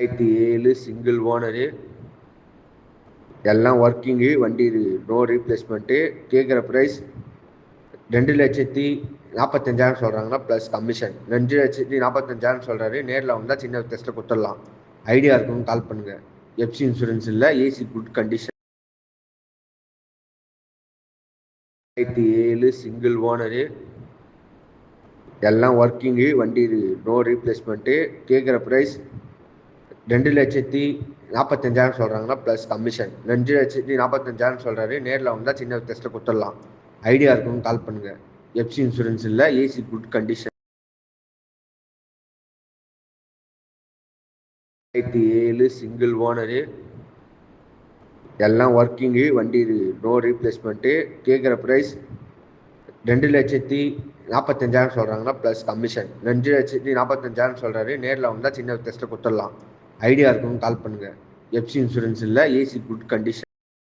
2007 single owner, எல்லாம் working, வண்டி no replacement. கேட்குற ப்ரைஸ் 2,45,000 சொல்கிறாங்கன்னா ப்ளஸ் கமிஷன். 2,45,000 சொல்கிறாரு. நேரில் வந்தால் சின்ன டெஸ்ட்டில் கொடுத்துடலாம். ஐடியா இருக்குன்னு கால் பண்ணுங்கள். எஃப்சி இன்சூரன்ஸ் இல்லை, AC good condition. 2007 single owner, எல்லாம் ஒர்க்கிங்கு, வண்டி நோ ரீப்ளேஸ்மெண்ட்டு. கேட்குற ப்ரைஸ் 2,45,000 சொல்கிறாங்கன்னா ப்ளஸ் கமிஷன். 2,45,000 சொல்கிறாரு. நேரில் வந்தால் சின்ன டெஸ்ட்டில் கொடுத்துடலாம். ஐடியா இருக்குன்னு கால் பண்ணுங்கள். எஃப்சி இன்சூரன்ஸ் இல்லை, AC good condition. 2007 single owner, எல்லாம் ஒர்க்கிங்கு, வண்டி நோ ரீப்ளேஸ்மெண்ட்டு. கேட்குற ப்ரைஸ் 2,45,000 சொல்கிறாங்கன்னா ப்ளஸ் கமிஷன். 2,45,000 சொல்கிறாரு. நேரில் வந்தால் சின்ன டெஸ்ட்டில் கொடுத்துடலாம். ஐடியா இருக்குன்னு கால் பண்ணுங்கள். எஃப்சி இன்சூரன்ஸ் இல்லை, ஏசி குட் கண்டிஷன்.